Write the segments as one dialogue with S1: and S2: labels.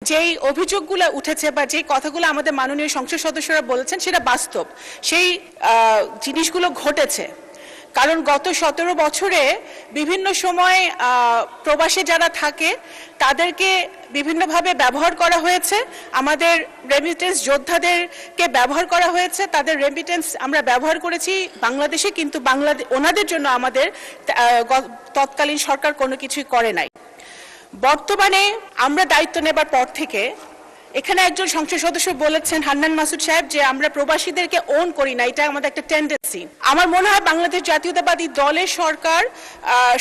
S1: যেই অভিযোগগুলো উঠেছে বা যে কথাগুলো আমাদের মাননীয় সংসদ সদস্যরা বলেছেন সেটা বাস্তব, সেই জিনিসগুলো ঘটেছে। কারণ গত 17 বছরে বিভিন্ন সময় প্রবাসে যারা থাকে তাদেরকে বিভিন্নভাবে ব্যবহার করা হয়েছে, আমাদের রেমিটেন্স যোদ্ধাদেরকে ব্যবহার করা হয়েছে, তাদের রেমিটেন্স আমরা ব্যবহার করেছি বাংলাদেশে, কিন্তু ওনাদের জন্য আমাদের তৎকালীন সরকার কোনো কিছুই করে নাই। বর্তমানে আমরা দায়িত্ব নেবার পর থেকে এখানে একজন সংসদ সদস্য বলেছেন, হান্নান মাসুদ সাহেব, যে আমরা প্রবাসীদেরকে ওন করি না, এটা আমাদের একটা টেন্ডেন্সি। আমার মনে হয় বাংলাদেশ জাতীয়তাবাদী দলের সরকার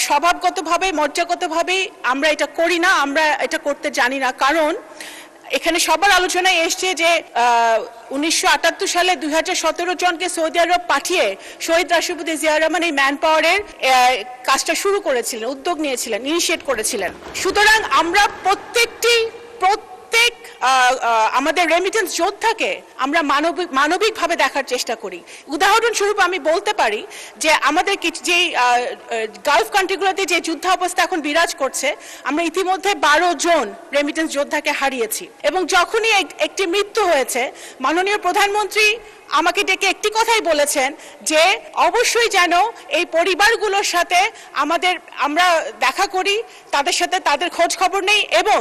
S1: স্বভাবগতভাবে মজ্জাগতভাবেই আমরা এটা করি না, আমরা এটা করতে জানি না। কারণ এখানে সবার আলোচনায় এসছে যে 1978 সালে 2017 জনকে সৌদি আরব পাঠিয়ে শহীদ রাষ্ট্রপতি জিয়া রহমান এই ম্যান পাওয়ারের কাজটা শুরু করেছিলেন, উদ্যোগ নিয়েছিলেন, ইনিশিয়েট করেছিলেন। সুতরাং আমরা প্রত্যেক আমাদের রেমিটেন্স যোদ্ধাকে আমরা মানবিকভাবে দেখার চেষ্টা করি। উদাহরণস্বরূপ আমি বলতে পারি যে আমাদের যে গালফ কান্ট্রিগুলোতে যে যুদ্ধাবস্থা এখন বিরাজ করছে, আমরা ইতিমধ্যে 12 জন রেমিটেন্স যোদ্ধাকে হারিয়েছি। এবং যখনই একটি মৃত্যু হয়েছে, মাননীয় প্রধানমন্ত্রী আমাকে ডেকে একটি কথাই বলেছেন যে অবশ্যই যেন এই পরিবারগুলোর সাথে আমরা দেখা করি, তাদের সাথে তাদের খোঁজ খবর নেই, এবং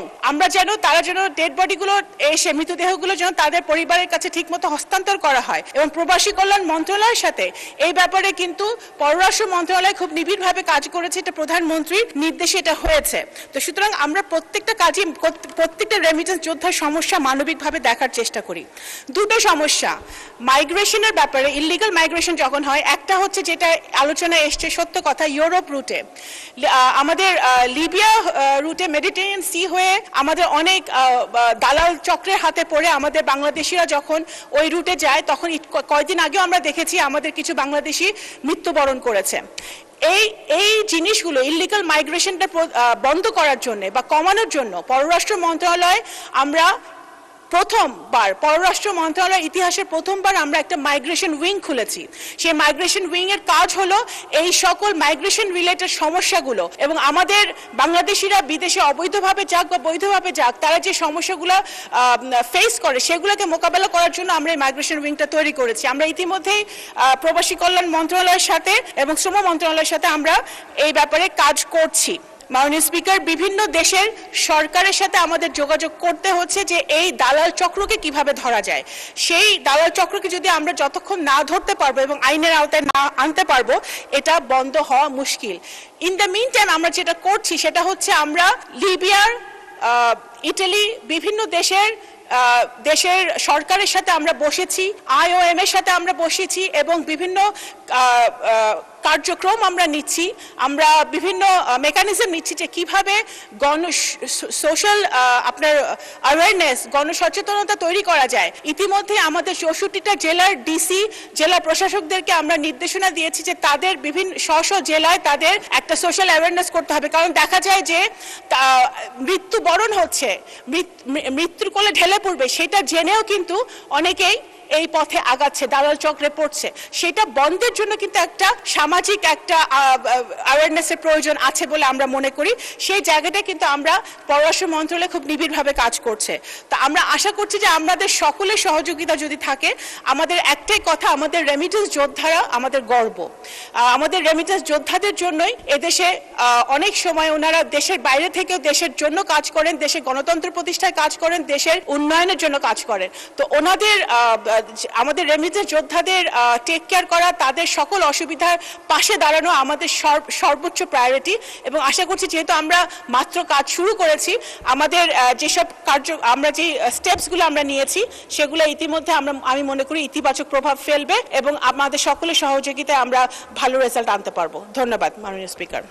S1: তারা যেন ডেড বডিগুলো এসে মৃতদেহগুলো যেন তাদের পরিবারের কাছে ঠিকমতো হস্তান্তর করা হয়। এবং প্রবাসী কল্যাণ মন্ত্রণালয়ের সাথে এই ব্যাপারে কিন্তু পররাষ্ট্র মন্ত্রণালয় খুব নিবিড়ভাবে কাজ করেছে, এটা প্রধানমন্ত্রীর নির্দেশে এটা হয়েছে। তো সুতরাং আমরা প্রত্যেকটা রেমিটেন্স যোদ্ধার সমস্যা মানবিকভাবে দেখার চেষ্টা করি। দুটো সমস্যা মাইগ্রেশনের ব্যাপারে, ইলিগাল মাইগ্রেশন যখন হয়, একটা হচ্ছে যেটা আলোচনায় এসছে সত্য কথা, ইউরোপ রুটে, আমাদের লিবিয়া রুটে মেডিটেরিয়ান সি হয়ে আমাদের অনেক দালাল চক্রের হাতে পড়ে আমাদের বাংলাদেশিরা যখন ওই রুটে যায়, তখন কয়েকদিন আগেও আমরা দেখেছি আমাদের কিছু বাংলাদেশি মৃত্যুবরণ করেছে। এই জিনিসগুলো ইলিগাল মাইগ্রেশনটা বন্ধ করার জন্য বা কমানোর জন্য পররাষ্ট্র মন্ত্রণালয় পররাষ্ট্র মন্ত্রণালয়ের ইতিহাসে প্রথমবার আমরা একটা মাইগ্রেশন উইং খুলেছি। সেই মাইগ্রেশন উইং এর কাজ হলো এই সকল মাইগ্রেশন রিলেটেড সমস্যাগুলো, এবং আমাদের বাংলাদেশিরা বিদেশে অবৈধভাবে যাক বা বৈধভাবে যাক, তারা যে সমস্যাগুলো ফেস করে সেগুলোকে মোকাবেলা করার জন্য আমরা এই মাইগ্রেশন উইংটা তৈরি করেছি। আমরা ইতিমধ্যেই প্রবাসী কল্যাণ মন্ত্রণালয়ের সাথে এবং শ্রম মন্ত্রণালয়ের সাথে আমরা এই ব্যাপারে কাজ করছি। মাননীয় স্পিকার, বিভিন্ন দেশের সরকারের সাথে আমাদের যোগাযোগ করতে হচ্ছে যে এই দালাল চক্রকে কিভাবে ধরা যায়। সেই দালাল চক্রকে যদি আমরা যতক্ষণ না ধরতে পারবো এবং আইনের আওতায় না আনতে পারবো, এটা বন্ধ হওয়া মুশকিল। ইন দ্য মিন টাইম আমরা যেটা করছি সেটা হচ্ছে আমরা লিবিয়ার, ইটালি, বিভিন্ন দেশের সরকারের সাথে আমরা বসেছি, IOM এর সাথে আমরা বসেছি, এবং বিভিন্ন কার্যক্রম আমরা নিচ্ছি, আমরা বিভিন্ন মেকানিজম নিচ্ছি যে কিভাবে সোশ্যাল অ্যাওয়ারনেস, গণসচেতনতা তৈরি করা যায়। ইতিমধ্যে আমাদের 64টা জেলার ডিসি, জেলা প্রশাসকদেরকে আমরা নির্দেশনা দিয়েছি যে তাদের বিভিন্ন স্ব জেলায় তাদের একটা সোশ্যাল অ্যাওয়ারনেস করতে হবে। কারণ দেখা যায় যে মৃত্যুবরণ হচ্ছে, মৃত্যুর কোলে ঢেলে পড়বে, সেটা জেনেও কিন্তু অনেকেই এই পথে আগাচ্ছে, দালাল চক্রে পড়ছে। সেটা বন্ধের জন্য কিন্তু একটা সামাজিক একটা অ্যাওয়ারনেসের প্রয়োজন আছে বলে আমরা মনে করি। সেই জায়গাটা কিন্তু আমরা পররাষ্ট্র মন্ত্রণালয় খুব নিবিড়ভাবে কাজ করছে। তো আমরা আশা করছি যে আমাদের সকলের সহযোগিতা যদি থাকে, আমাদের একটাই কথা, আমাদের রেমিটেন্স যোদ্ধারা আমাদের গর্ব। আমাদের রেমিটেন্স যোদ্ধাদের জন্যই এদেশে অনেক সময় ওনারা দেশের বাইরে থেকেও দেশের জন্য কাজ করেন, দেশের গণতন্ত্র প্রতিষ্ঠায় কাজ করেন, দেশের উন্নয়নের জন্য কাজ করেন। তো আমাদের রেমিটেন্স যোদ্ধাদের টেক কেয়ার করা, তাদের সকল অসুবিধার পাশে দাঁড়ানো আমাদের সর্বোচ্চ প্রায়োরিটি। এবং আশা করছি যেহেতু আমরা মাত্র কাজ শুরু করেছি, আমাদের যেসব আমরা যে স্টেপসগুলো আমরা নিয়েছি সেগুলো ইতিমধ্যে আমি মনে করি ইতিবাচক প্রভাব ফেলবে, এবং আমাদের সকলের সহযোগিতায় আমরা ভালো রেজাল্ট আনতে পারবো। ধন্যবাদ মাননীয় স্পিকার।